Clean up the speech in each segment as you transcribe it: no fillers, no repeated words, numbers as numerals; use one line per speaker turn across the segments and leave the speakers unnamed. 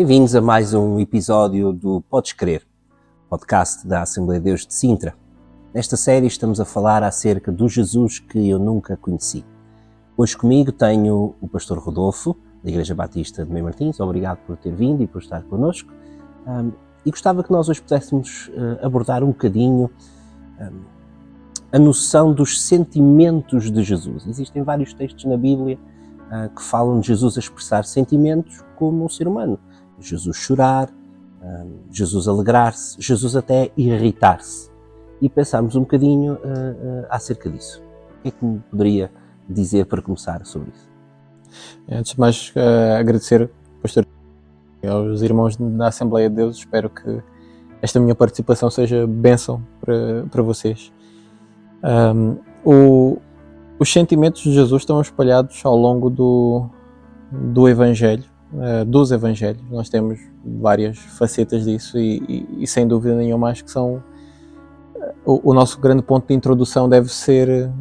Bem-vindos a mais um episódio do Podes Crer, podcast da Assembleia de Deus de Sintra. Nesta série estamos a falar acerca do Jesus que eu nunca conheci. Hoje comigo tenho o pastor Rodolfo, da Igreja Batista de Mãe Martins. Obrigado por ter vindo e por estar connosco. E gostava que nós hoje pudéssemos abordar um bocadinho a noção dos sentimentos de Jesus. Existem vários textos na Bíblia que falam de Jesus a expressar sentimentos como um ser humano. Jesus chorar, Jesus alegrar-se, Jesus até irritar-se. E pensámos um bocadinho acerca disso. O que é que me poderia dizer para começar sobre isso?
Antes de mais, agradecer, pastor, aos irmãos da Assembleia de Deus. Espero que esta minha participação seja bênção para vocês. Os sentimentos de Jesus estão espalhados ao longo do Evangelho, dos Evangelhos. Nós temos várias facetas disso e sem dúvida nenhuma acho que são o nosso grande ponto de introdução deve ser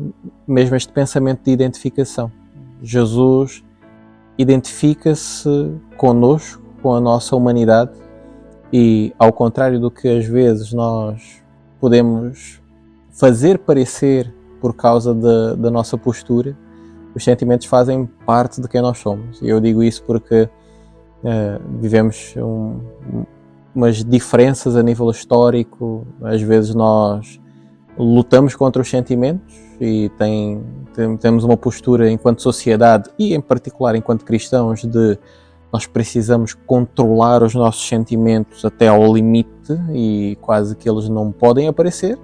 mesmo este pensamento de identificação. Jesus identifica-se connosco, com a nossa humanidade, e ao contrário do que às vezes nós podemos fazer parecer por causa da nossa postura, os sentimentos fazem parte de quem nós somos. E eu digo isso porque vivemos umas diferenças a nível histórico. Às vezes nós lutamos contra os sentimentos e temos uma postura enquanto sociedade e em particular enquanto cristãos de nós precisamos controlar os nossos sentimentos até ao limite e quase que eles não podem aparecer.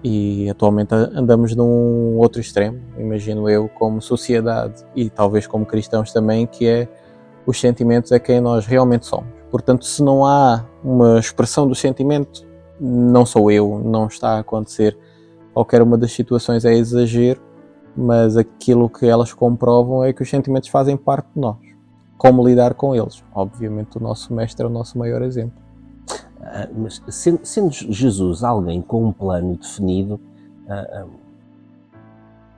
E atualmente andamos num outro extremo, imagino eu, como sociedade e talvez como cristãos também, que é os sentimentos é quem nós realmente somos. Portanto, se não há uma expressão do sentimento, não sou eu, não está a acontecer. Qualquer uma das situações é exagero, mas aquilo que elas comprovam é que os sentimentos fazem parte de nós. Como lidar com eles? Obviamente o nosso mestre é o nosso maior exemplo.
Mas sendo Jesus alguém com um plano definido,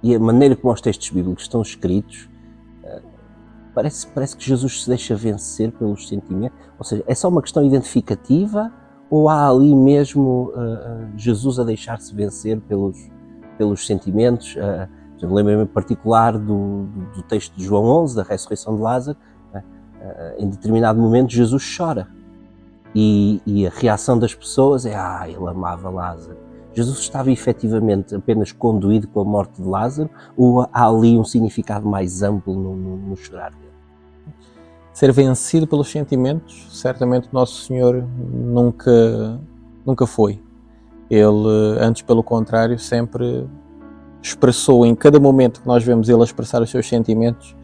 e a maneira como os textos bíblicos estão escritos, parece que Jesus se deixa vencer pelos sentimentos. Ou seja, é só uma questão identificativa ou há ali mesmo Jesus a deixar-se vencer pelos sentimentos? Eu lembro-me em particular do texto de João 11, da ressurreição de Lázaro. Em determinado momento Jesus chora. E a reação das pessoas é ele amava Lázaro. Jesus estava efetivamente apenas conduído com a morte de Lázaro ou há ali um significado mais amplo no chorar dele?
Ser vencido pelos sentimentos, certamente Nosso Senhor nunca foi. Ele, antes pelo contrário, sempre expressou em cada momento que nós vemos ele expressar os seus sentimentos,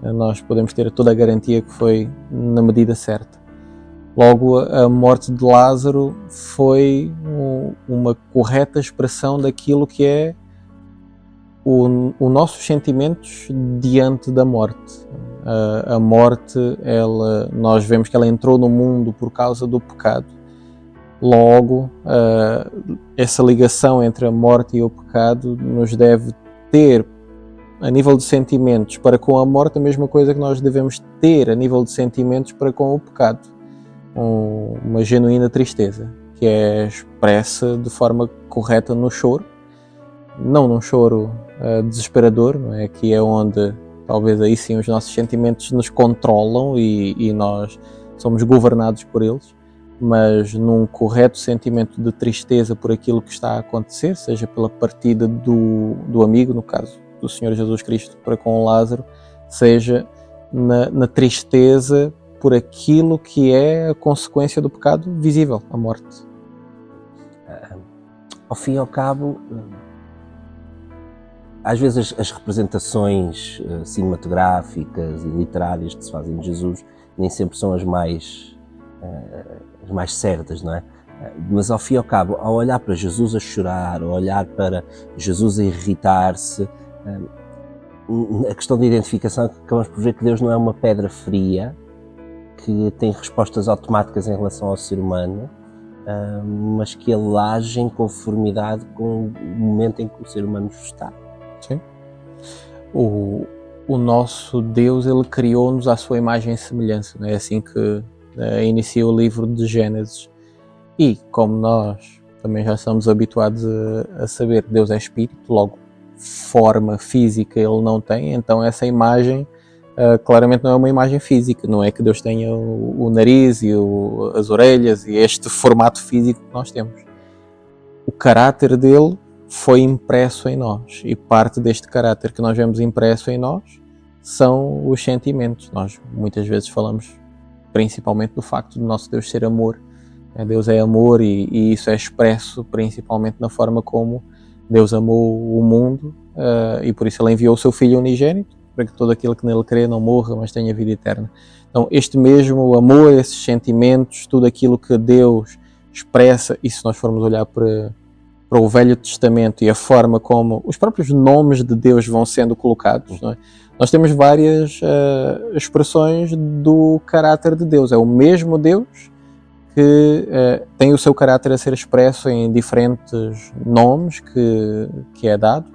nós podemos ter toda a garantia que foi na medida certa. Logo, a morte de Lázaro foi uma correta expressão daquilo que é os nossos sentimentos diante da morte. A morte, nós vemos que ela entrou no mundo por causa do pecado. Logo, essa ligação entre a morte e o pecado nos deve ter, a nível de sentimentos, para com a morte, a mesma coisa que nós devemos ter a nível de sentimentos para com o pecado. Uma genuína tristeza, que é expressa de forma correta no choro, não num choro desesperador, não é? Que é onde talvez aí sim os nossos sentimentos nos controlam e nós somos governados por eles, mas num correto sentimento de tristeza por aquilo que está a acontecer, seja pela partida do amigo, no caso do Senhor Jesus Cristo para com Lázaro, seja na tristeza por aquilo que é a consequência do pecado visível, a morte.
Ao fim e ao cabo, às vezes as representações cinematográficas e literárias que se fazem de Jesus nem sempre são as mais certas, não é? Mas ao fim e ao cabo, ao olhar para Jesus a chorar, ao olhar para Jesus a irritar-se, a questão de identificação, acabamos por ver que Deus não é uma pedra fria que tem respostas automáticas em relação ao ser humano, mas que ele age em conformidade com o momento em que o ser humano está.
Sim. o nosso Deus, ele criou-nos à sua imagem e semelhança. É assim que inicia o livro de Gênesis. E como nós também já estamos habituados a saber que Deus é espírito, logo forma física ele não tem, então essa imagem claramente não é uma imagem física, não é que Deus tenha o nariz e as orelhas e este formato físico que nós temos. O caráter dele foi impresso em nós, e parte deste caráter que nós vemos impresso em nós são os sentimentos. Nós muitas vezes falamos principalmente do facto do nosso Deus ser amor. Deus é amor e isso é expresso principalmente na forma como Deus amou o mundo e por isso ele enviou o seu Filho unigênito para que todo aquele que nele crê não morra, mas tenha vida eterna. Então este mesmo amor, esses sentimentos, tudo aquilo que Deus expressa, e se nós formos olhar para o Velho Testamento e a forma como os próprios nomes de Deus vão sendo colocados, não é? Nós temos várias expressões do caráter de Deus. É o mesmo Deus que tem o seu caráter a ser expresso em diferentes nomes que é dado,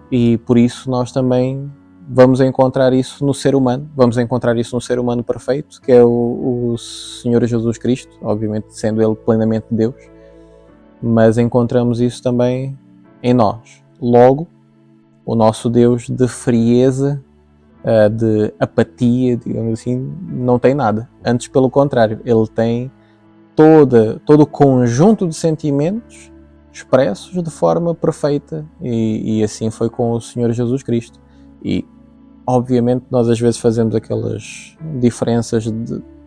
e por isso nós também vamos encontrar isso no ser humano, vamos encontrar isso no ser humano perfeito, que é o Senhor Jesus Cristo, obviamente sendo ele plenamente Deus, mas encontramos isso também em nós. Logo, o nosso Deus de frieza, de apatia, digamos assim, não tem nada. Antes, pelo contrário, ele tem todo o conjunto de sentimentos expressos de forma perfeita, e assim foi com o Senhor Jesus Cristo. E obviamente nós às vezes fazemos aquelas diferenças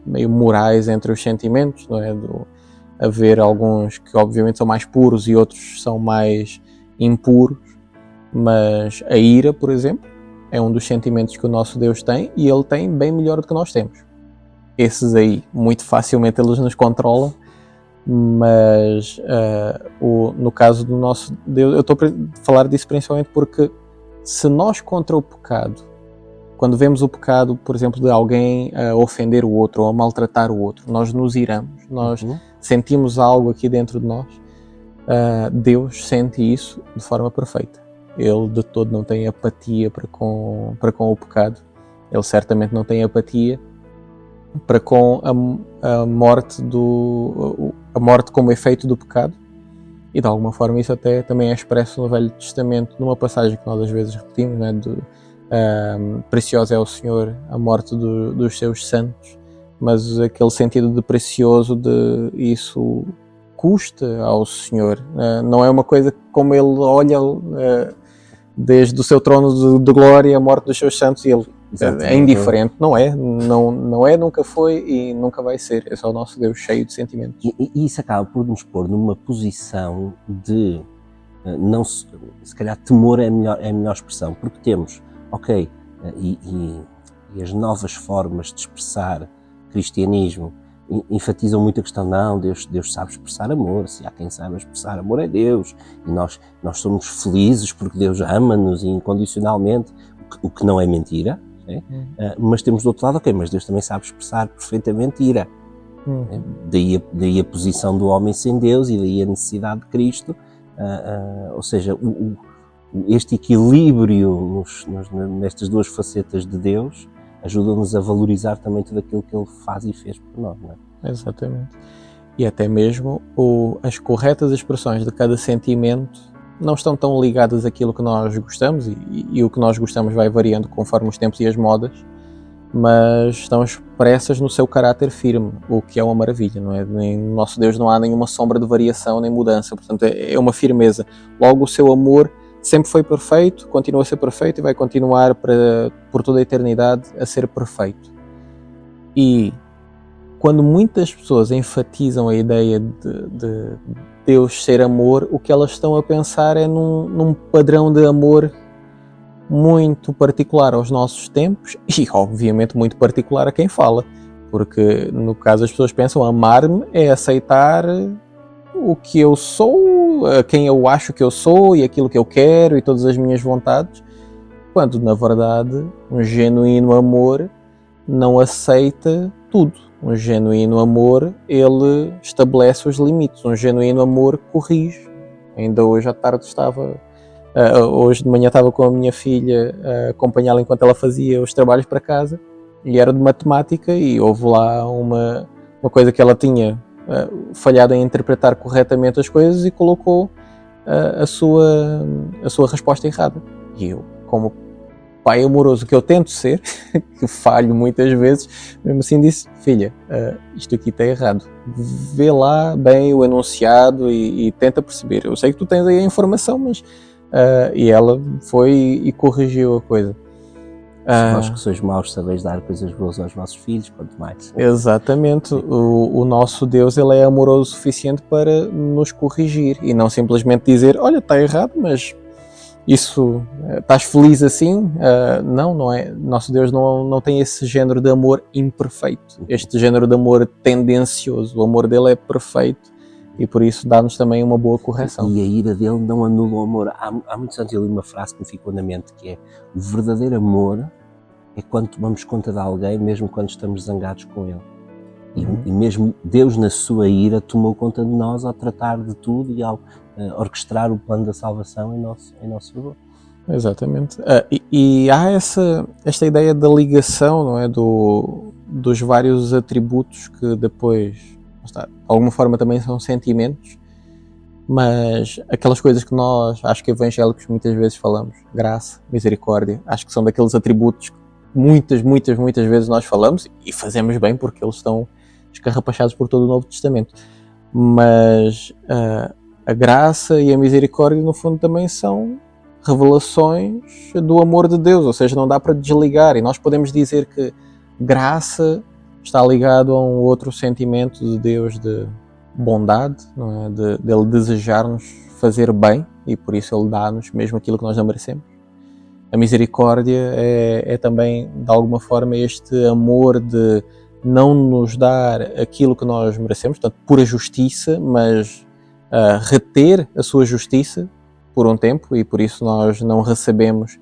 meio morais entre os sentimentos, não é? Haver alguns que obviamente são mais puros e outros são mais impuros, mas a ira, por exemplo, é um dos sentimentos que o nosso Deus tem, e ele tem bem melhor do que nós temos. Esses aí, muito facilmente eles nos controlam, mas no caso do nosso Deus, eu estou a falar disso principalmente porque se nós contra o pecado, quando vemos o pecado, por exemplo, de alguém a ofender o outro ou a maltratar o outro, nós nos iramos, nós sentimos algo aqui dentro de nós, Deus sente isso de forma perfeita. Ele de todo não tem apatia para com o pecado. Ele certamente não tem apatia para com a morte como efeito do pecado. E de alguma forma isso até também é expresso no Velho Testamento, numa passagem que nós às vezes repetimos, né? Precioso é o Senhor, a morte dos seus santos. Mas aquele sentido de precioso, de isso custa ao Senhor. Não é uma coisa como ele olha desde o seu trono de glória a morte dos seus santos e ele é indiferente. Não é, nunca foi e nunca vai ser. Esse é o nosso Deus cheio de sentimentos.
E isso acaba por nos pôr numa posição de, não se calhar temor é a melhor expressão, porque temos, e as novas formas de expressar cristianismo enfatizam muito a questão, não, Deus sabe expressar amor, se há quem saiba expressar amor é Deus, e nós somos felizes porque Deus ama-nos incondicionalmente, o que não é mentira, mas temos do outro lado, mas Deus também sabe expressar perfeitamente ira. Daí a posição do homem sem Deus e daí a necessidade de Cristo, ou seja, este equilíbrio nestas duas facetas de Deus ajuda-nos a valorizar também tudo aquilo que Ele faz e fez por nós, não é?
Exatamente. E até mesmo as corretas expressões de cada sentimento não estão tão ligadas àquilo que nós gostamos, e o que nós gostamos vai variando conforme os tempos e as modas, mas estão expressas no seu caráter firme, o que é uma maravilha, não é? No nosso Deus não há nenhuma sombra de variação nem mudança, portanto é uma firmeza. Logo, o seu amor sempre foi perfeito, continua a ser perfeito e vai continuar por toda a eternidade a ser perfeito. E quando muitas pessoas enfatizam a ideia de Deus ser amor, o que elas estão a pensar é num padrão de amor muito particular aos nossos tempos e obviamente muito particular a quem fala, porque no caso as pessoas pensam amar-me é aceitar o que eu sou, quem eu acho que eu sou e aquilo que eu quero e todas as minhas vontades, quando na verdade um genuíno amor não aceita tudo. Um genuíno amor, ele estabelece os limites. Um genuíno amor corrige. Ainda hoje à tarde estava Hoje de manhã estava com a minha filha a acompanhá-la enquanto ela fazia os trabalhos para casa, e era de matemática, e houve lá uma coisa que ela tinha falhado em interpretar corretamente as coisas e colocou a sua resposta errada. E eu, como pai amoroso que eu tento ser, que falho muitas vezes, mesmo assim disse: filha, isto aqui está errado, vê lá bem o enunciado e tenta perceber. Eu sei que tu tens aí a informação, mas... e ela foi e corrigiu a coisa.
Se vós que sois maus sabeis dar coisas boas aos vossos filhos, quanto mais.
Exatamente. O nosso Deus, ele é amoroso o suficiente para nos corrigir e não simplesmente dizer: olha, está errado, mas isso, estás feliz assim? Não é. Nosso Deus não tem esse género de amor imperfeito, este género de amor tendencioso. O amor dele é perfeito e por isso dá-nos também uma boa correção.
E a ira dele não anula o amor. Há muitos anos eu li uma frase que me ficou na mente, que é: o verdadeiro amor é quando tomamos conta de alguém, mesmo quando estamos zangados com ele. E mesmo Deus, na sua ira, tomou conta de nós ao tratar de tudo e ao orquestrar o plano da salvação em nosso favor.
Exatamente. E há esta ideia da ligação, não é, dos vários atributos que depois, de alguma forma, também são sentimentos, mas aquelas coisas que nós, acho que evangélicos, muitas vezes falamos: graça, misericórdia, acho que são daqueles atributos que muitas vezes nós falamos, e fazemos bem porque eles estão escarrapachados por todo o Novo Testamento. Mas a graça e a misericórdia, no fundo, também são revelações do amor de Deus, ou seja, não dá para desligar. E nós podemos dizer que graça está ligado a um outro sentimento de Deus, de bondade, não é? Dele desejar-nos fazer bem, e por isso ele dá-nos mesmo aquilo que nós não merecemos. A misericórdia é também, de alguma forma, este amor de não nos dar aquilo que nós merecemos, portanto, pura justiça, mas reter a sua justiça por um tempo, e por isso nós não recebemos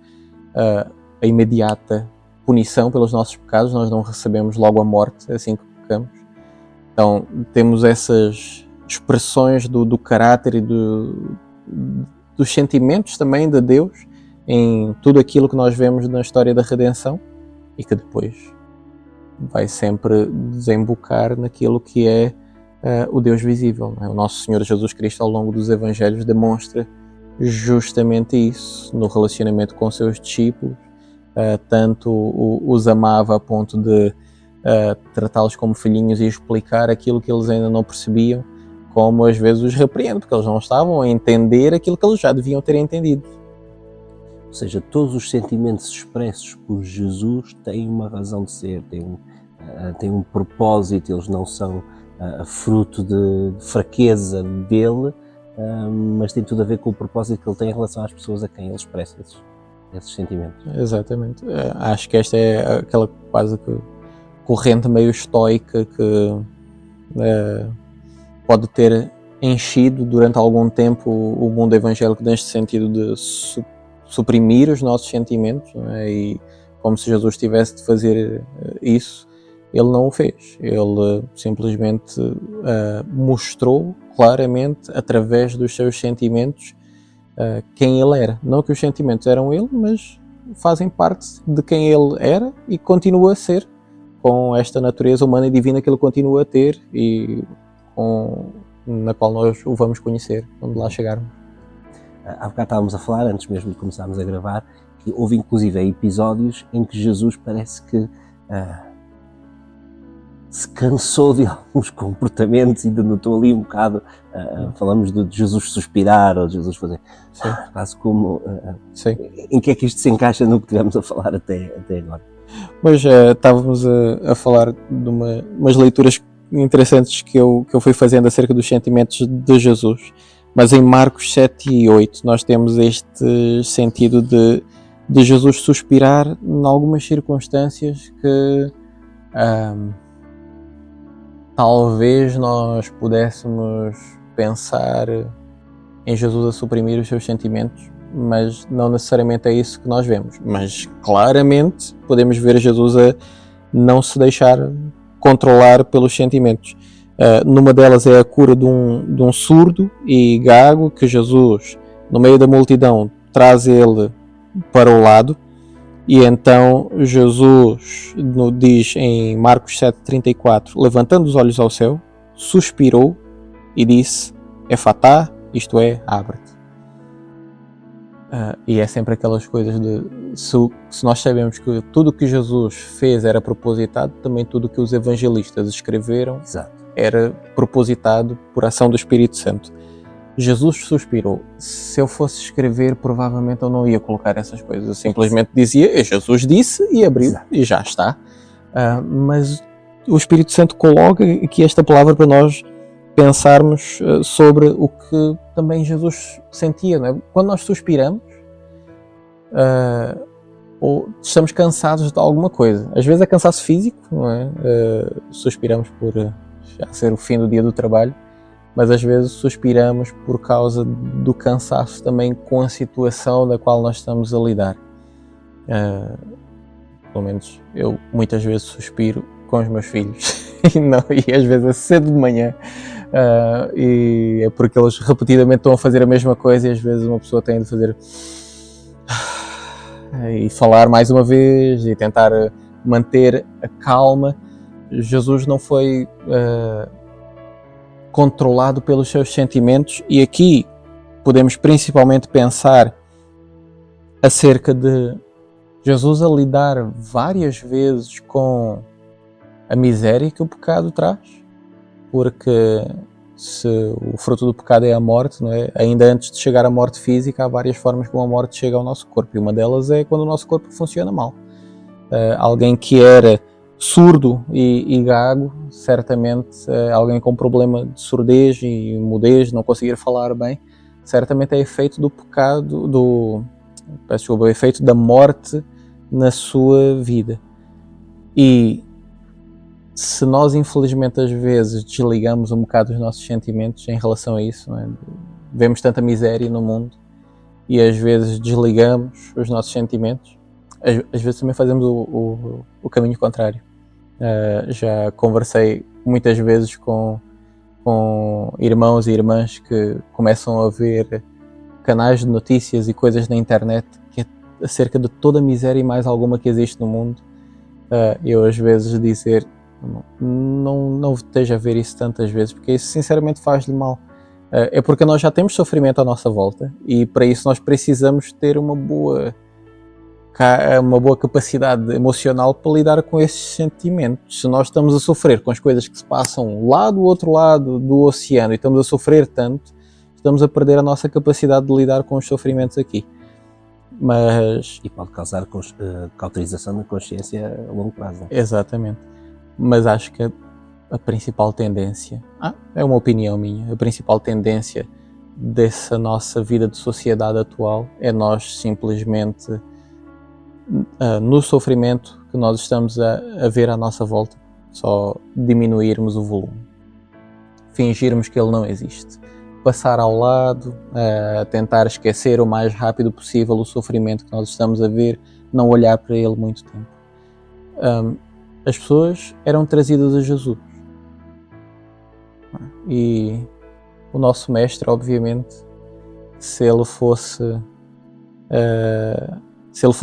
a imediata punição pelos nossos pecados, nós não recebemos logo a morte assim que pecamos. Então temos essas expressões do caráter e dos sentimentos também de Deus em tudo aquilo que nós vemos na história da redenção, e que depois vai sempre desembocar naquilo que é o Deus visível, não é? O nosso Senhor Jesus Cristo, ao longo dos Evangelhos, demonstra justamente isso no relacionamento com seus discípulos. Tanto os amava a ponto de tratá-los como filhinhos e explicar aquilo que eles ainda não percebiam, como às vezes os repreende, porque eles não estavam a entender aquilo que eles já deviam ter entendido.
Ou seja, todos os sentimentos expressos por Jesus têm uma razão de ser, têm um propósito, eles não são fruto de fraqueza dele, mas tem tudo a ver com o propósito que ele tem em relação às pessoas a quem ele expressa esses sentimentos.
Exatamente. Acho que esta é aquela quase que corrente meio estoica que pode ter enchido durante algum tempo o mundo evangélico, neste sentido de suprimir os nossos sentimentos, não é? E como se Jesus tivesse de fazer isso, ele não o fez. Ele simplesmente mostrou claramente, através dos seus sentimentos, quem ele era. Não que os sentimentos eram ele, mas fazem parte de quem ele era e continua a ser, com esta natureza humana e divina que ele continua a ter e na qual nós o vamos conhecer quando lá chegarmos.
Há bocado estávamos a falar, antes mesmo de começarmos a gravar, que houve inclusive episódios em que Jesus parece que se cansou de alguns comportamentos, ainda notou ali um bocado, falamos de Jesus suspirar ou de Jesus fazer, quase como, em que é que isto se encaixa no que tivemos a falar até agora?
Mas estávamos a falar de umas leituras interessantes que eu fui fazendo acerca dos sentimentos de Jesus, mas em Marcos 7 e 8 nós temos este sentido de Jesus suspirar em algumas circunstâncias que talvez nós pudéssemos pensar em Jesus a suprimir os seus sentimentos, mas não necessariamente é isso que nós vemos. Mas claramente podemos ver Jesus a não se deixar controlar pelos sentimentos. Numa delas é a cura de um surdo e gago que Jesus, no meio da multidão, traz ele para o lado, e então Jesus diz em Marcos 7,34: levantando os olhos ao céu, suspirou e disse: Efatá, isto é, abre-te. E é sempre aquelas coisas de se nós sabemos que tudo o que Jesus fez era propositado, também tudo o que os evangelistas escreveram era propositado por ação do Espírito Santo. Jesus suspirou. Se eu fosse escrever, provavelmente eu não ia colocar essas coisas. Eu simplesmente dizia: Jesus disse e abriu, e já está. Mas o Espírito Santo coloca aqui esta palavra para nós pensarmos sobre o que também Jesus sentia, não é? Quando nós suspiramos, ou estamos cansados de alguma coisa. Às vezes é cansaço físico, não é? Suspiramos por já ser o fim do dia do trabalho, mas às vezes suspiramos por causa do cansaço também com a situação da qual nós estamos a lidar. Pelo menos eu muitas vezes suspiro com os meus filhos e às vezes é cedo de manhã, e é porque eles repetidamente estão a fazer a mesma coisa, e às vezes uma pessoa tem de fazer e falar mais uma vez e tentar manter a calma. Jesus não foi controlado pelos seus sentimentos, e aqui podemos principalmente pensar acerca de Jesus a lidar várias vezes com a miséria que o pecado traz, porque se o fruto do pecado é a morte, não é? Ainda antes de chegar à morte física, há várias formas como a morte chega ao nosso corpo, e uma delas é quando o nosso corpo funciona mal. Alguém que era surdo e gago, certamente alguém com problema de surdez e mudez, não conseguir falar bem, certamente é efeito do pecado, o efeito da morte na sua vida. E se nós infelizmente às vezes desligamos um bocado os nossos sentimentos em relação a isso, não é? Vemos tanta miséria no mundo e às vezes desligamos os nossos sentimentos, às vezes também fazemos o caminho contrário. Já conversei muitas vezes com irmãos e irmãs que começam a ver canais de notícias e coisas na internet que é acerca de toda a miséria e mais alguma que existe no mundo. Eu às vezes dizer: não esteja a ver isso tantas vezes, porque isso sinceramente faz-lhe mal. É porque nós já temos sofrimento à nossa volta, e para isso nós precisamos ter uma boa capacidade emocional para lidar com esses sentimentos. Se nós estamos a sofrer com as coisas que se passam lá do outro lado do oceano e estamos a sofrer tanto, estamos a perder a nossa capacidade de lidar com os sofrimentos aqui. E
pode causar cauterização da consciência a longo prazo.
Exatamente. Mas acho que a principal tendência, é uma opinião minha, a principal tendência dessa nossa vida de sociedade atual é nós simplesmente, no sofrimento que nós estamos a ver à nossa volta, só diminuirmos o volume, fingirmos que ele não existe, passar ao lado, tentar esquecer o mais rápido possível o sofrimento que nós estamos a ver, não olhar para ele muito tempo. As pessoas eram trazidas a Jesus, e o nosso mestre, obviamente, se ele fosse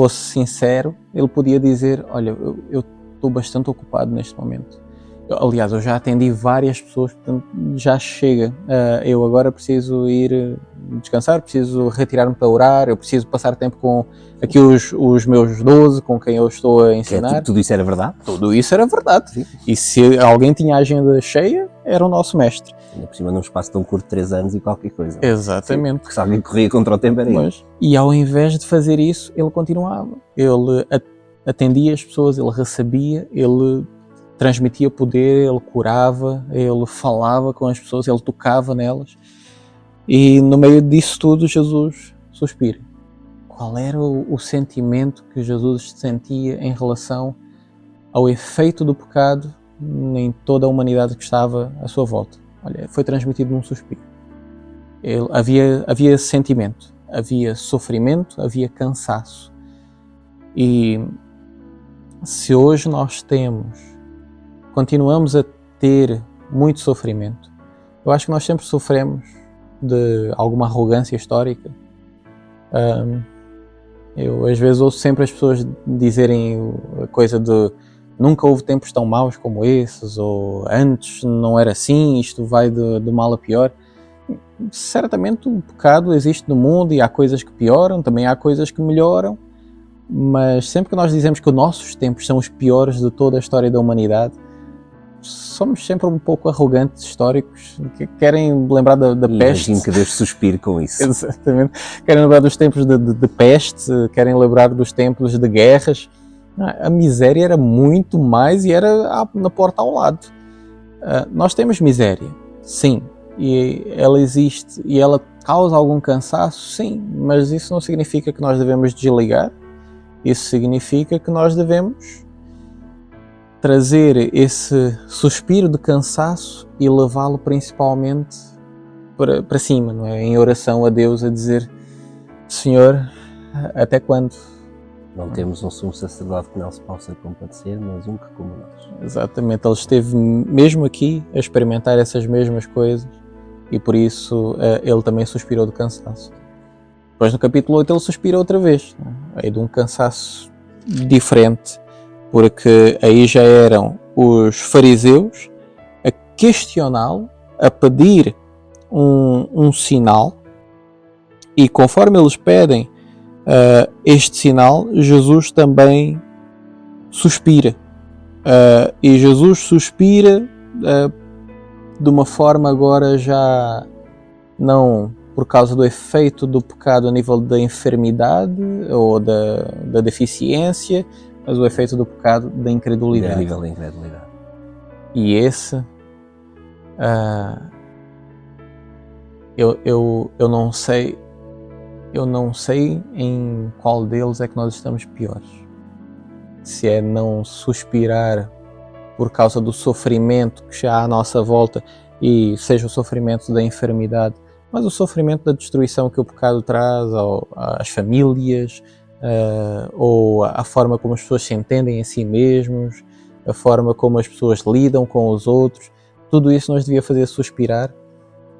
sincero, ele podia dizer: olha, eu estou bastante ocupado neste momento. Aliás, eu já atendi várias pessoas, portanto já chega. Eu agora preciso ir descansar, preciso retirar-me para orar, eu preciso passar tempo com aqui os meus 12, com quem eu estou a ensinar.
Tudo isso era verdade?
Tudo isso era verdade. Sim. E se alguém tinha a agenda cheia, era o nosso mestre.
Ainda por cima num espaço tão curto, 3 anos e qualquer coisa.
Exatamente.
Sim, porque se alguém corria contra o tempo era ele.
E ao invés de fazer isso, ele continuava. Ele atendia as pessoas, ele recebia, ele transmitia poder, ele curava, ele falava com as pessoas, ele tocava nelas. E no meio disso tudo, Jesus suspira. Qual era o sentimento que Jesus sentia em relação ao efeito do pecado em toda a humanidade que estava à sua volta? Olha, foi transmitido num suspiro. Havia sentimento, havia sofrimento, havia cansaço. E se hoje nós continuamos a ter muito sofrimento, eu acho que nós sempre sofremos de alguma arrogância histórica, Eu às vezes ouço sempre as pessoas dizerem a coisa de nunca houve tempos tão maus como esses, ou antes não era assim, isto vai de mal a pior. Certamente o pecado existe no mundo e há coisas que pioram, também há coisas que melhoram, mas sempre que nós dizemos que os nossos tempos são os piores de toda a história da humanidade, somos sempre um pouco arrogantes históricos, que querem lembrar da peste.
Imagino que Deus suspire com isso.
Exatamente. Querem lembrar dos tempos de peste, querem lembrar dos tempos de guerras. A miséria era muito mais e era na porta ao lado. Nós temos miséria, sim, e ela existe e ela causa algum cansaço, sim, mas isso não significa que nós devemos desligar. Isso significa que nós devemos trazer esse suspiro de cansaço e levá-lo principalmente para cima, não é? Em oração a Deus, a dizer: Senhor, até quando?
Não temos um sumo sacerdote que não se possa compadecer, mas um que como nós.
Exatamente, ele esteve mesmo aqui a experimentar essas mesmas coisas e por isso ele também suspirou de cansaço. Depois no capítulo 8 ele suspira outra vez, aí de um cansaço diferente, porque aí já eram os fariseus a questioná-lo, a pedir um sinal, e conforme eles pedem este sinal, Jesus também suspira. E Jesus suspira de uma forma agora já não por causa do efeito do pecado a nível da enfermidade ou da deficiência, mas o efeito do pecado da incredulidade.
A nível da incredulidade.
E esse, eu não sei em qual deles é que nós estamos piores. Se é não suspirar por causa do sofrimento que já há à nossa volta, e seja o sofrimento da enfermidade, mas o sofrimento da destruição que o pecado traz às famílias, ou a forma como as pessoas se entendem a si mesmos, a forma como as pessoas lidam com os outros, tudo isso nos devia fazer suspirar,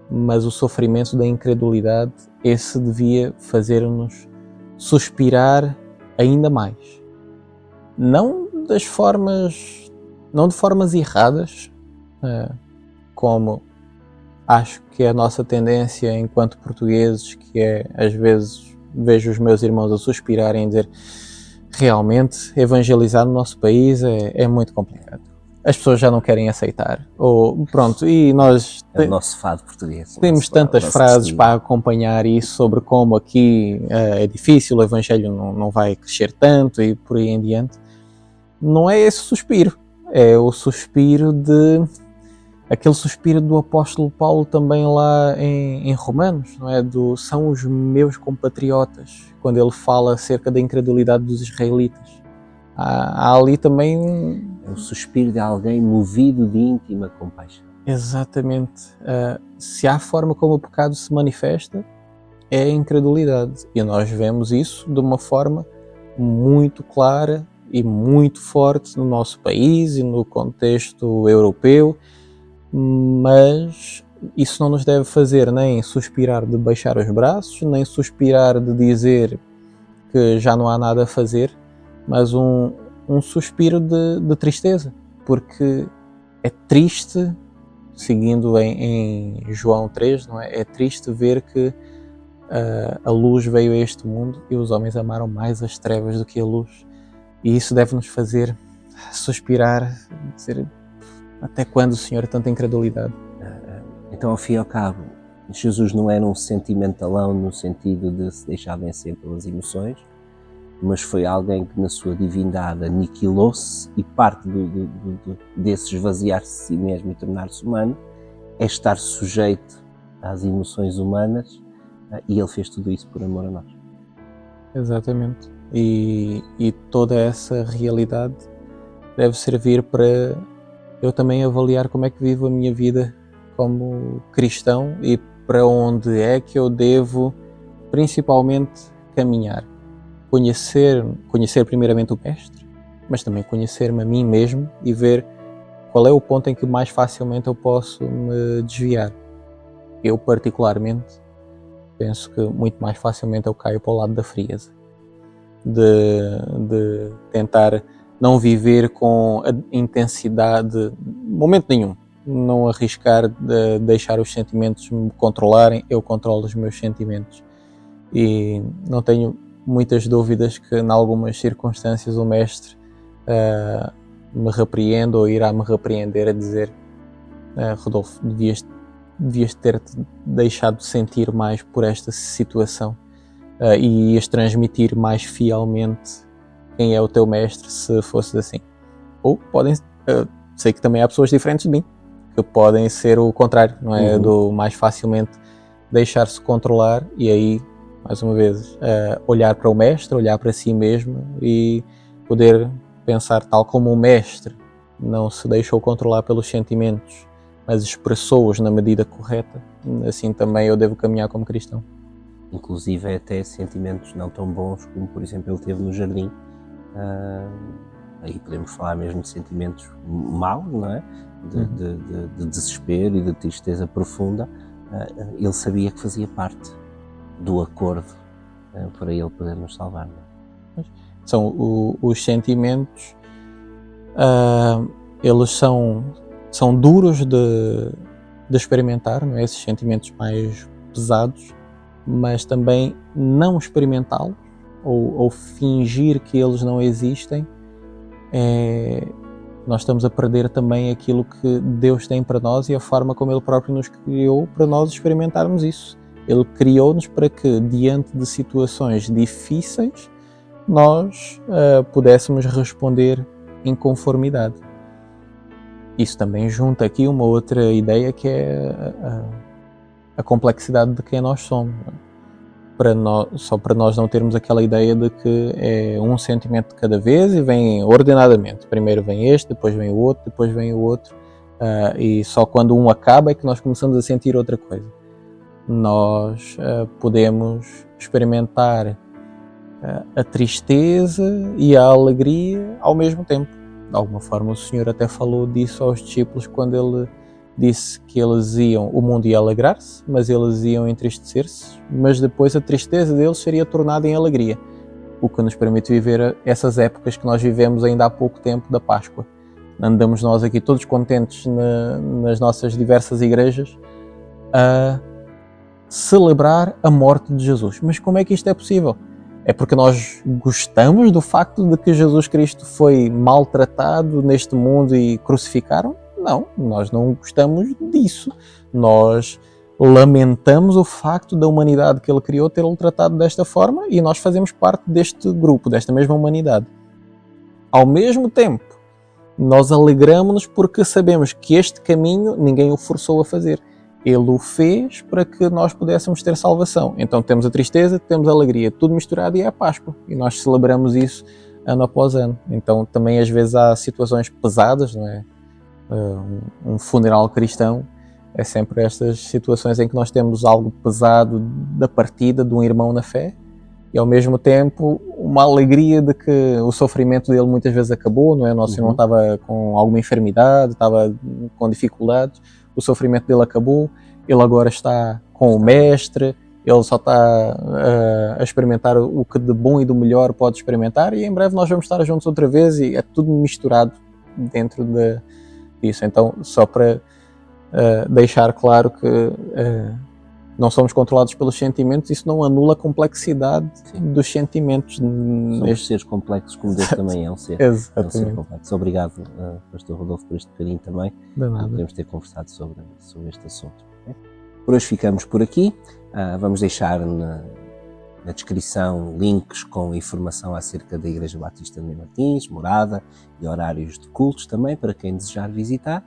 mas o sofrimento da incredulidade, esse devia fazer-nos suspirar ainda mais. Não de formas erradas, como acho que é a nossa tendência enquanto portugueses, que é, às vezes, vejo os meus irmãos a suspirarem e dizer realmente evangelizar no nosso país é muito complicado. As pessoas já não querem aceitar. Ou pronto, e nós...
É o nosso fado português.
Temos tantas frases para acompanhar isso sobre como aqui é difícil, o evangelho não vai crescer tanto e por aí em diante. Não é esse suspiro. É o suspiro aquele suspiro do apóstolo Paulo também lá em Romanos, não é? São os meus compatriotas, quando ele fala acerca da incredulidade dos israelitas. Há ali também
é o suspiro de alguém movido de íntima compaixão.
Exatamente. Se há a forma como o pecado se manifesta, é a incredulidade. E nós vemos isso de uma forma muito clara e muito forte no nosso país e no contexto europeu, mas isso não nos deve fazer nem suspirar de baixar os braços, nem suspirar de dizer que já não há nada a fazer, mas um suspiro de tristeza, porque é triste, seguindo em João 3, não é? É triste ver que a luz veio a este mundo e os homens amaram mais as trevas do que a luz. E isso deve nos fazer suspirar, dizer, até quando, Senhor, tanta incredulidade?
Então, ao fim e ao cabo, Jesus não era um sentimentalão no sentido de se deixar vencer pelas emoções, mas foi alguém que na sua divindade aniquilou-se, e parte desse esvaziar-se de si mesmo e tornar-se humano é estar sujeito às emoções humanas, e ele fez tudo isso por amor a nós.
Exatamente. E toda essa realidade deve servir para eu também avaliar como é que vivo a minha vida como cristão e para onde é que eu devo principalmente caminhar. Conhecer primeiramente o Mestre, mas também conhecer-me a mim mesmo e ver qual é o ponto em que mais facilmente eu posso me desviar. Eu particularmente penso que muito mais facilmente eu caio para o lado da frieza, de tentar não viver com a intensidade, momento nenhum, não arriscar de deixar os sentimentos me controlarem, eu controlo os meus sentimentos. E não tenho muitas dúvidas que em algumas circunstâncias o mestre me repreende ou irá me repreender a dizer: Rodolfo, devias ter-te deixado sentir mais por esta situação e ias transmitir mais fielmente quem é o teu mestre se fosse assim. Ou podem, sei que também há pessoas diferentes de mim que podem ser o contrário, não é? Do mais facilmente deixar-se controlar e aí, mais uma vez, olhar para o mestre, olhar para si mesmo e poder pensar tal como o mestre não se deixou controlar pelos sentimentos, mas expressou-os na medida correta, assim também eu devo caminhar como cristão.
Inclusive até sentimentos não tão bons como, por exemplo, ele teve no jardim. Aí podemos falar mesmo de sentimentos maus, não é? De desespero e de tristeza profunda. Ele sabia que fazia parte do acordo para ele poder nos salvar. Não é?
São os sentimentos, eles são duros de experimentar, não é? Esses sentimentos mais pesados, mas também não experimentá-los ou fingir que eles não existem, nós estamos a perder também aquilo que Deus tem para nós e a forma como Ele próprio nos criou para nós experimentarmos isso. Ele criou-nos para que, diante de situações difíceis, nós pudéssemos responder em conformidade. Isso também junta aqui uma outra ideia que é a complexidade de quem nós somos. Só para nós não termos aquela ideia de que é um sentimento de cada vez e vem ordenadamente. Primeiro vem este, depois vem o outro, depois vem o outro. E só quando um acaba é que nós começamos a sentir outra coisa. Nós podemos experimentar a tristeza e a alegria ao mesmo tempo. De alguma forma o Senhor até falou disso aos discípulos quando Ele disse que o mundo ia alegrar-se, mas eles iam entristecer-se, mas depois a tristeza deles seria tornada em alegria, o que nos permite viver essas épocas que nós vivemos ainda há pouco tempo da Páscoa. Andamos nós aqui todos contentes nas nossas diversas igrejas a celebrar a morte de Jesus. Mas como é que isto é possível? É porque nós gostamos do facto de que Jesus Cristo foi maltratado neste mundo e crucificaram? Não, nós não gostamos disso. Nós lamentamos o facto da humanidade que Ele criou tê-lo tratado desta forma e nós fazemos parte deste grupo, desta mesma humanidade. Ao mesmo tempo, nós alegramos-nos porque sabemos que este caminho ninguém o forçou a fazer. Ele o fez para que nós pudéssemos ter salvação. Então temos a tristeza, temos a alegria, tudo misturado e é a Páscoa. E nós celebramos isso ano após ano. Então também às vezes há situações pesadas, não é? Um funeral cristão é sempre estas situações em que nós temos algo pesado da partida de um irmão na fé e ao mesmo tempo uma alegria de que o sofrimento dele muitas vezes acabou, não é? O nosso irmão estava com alguma enfermidade, estava com dificuldades, o sofrimento dele acabou, ele agora está com o mestre, ele só está a experimentar o que de bom e do melhor pode experimentar e em breve nós vamos estar juntos outra vez e é tudo misturado dentro disso. Então, só para deixar claro que não somos controlados pelos sentimentos, isso não anula a complexidade dos sentimentos.
Somos seres complexos como Deus também é um ser.
Exatamente.
É um ser complexo. Obrigado, Pastor Rodolfo, por este bocadinho também.
De nada.
Podemos ter conversado sobre este assunto. Por hoje ficamos por aqui. Vamos deixar na descrição links com informação acerca da Igreja Batista de Martins, morada e horários de cultos também, para quem desejar visitar.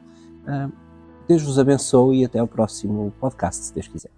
Deus vos abençoe e até ao próximo podcast, se Deus quiser.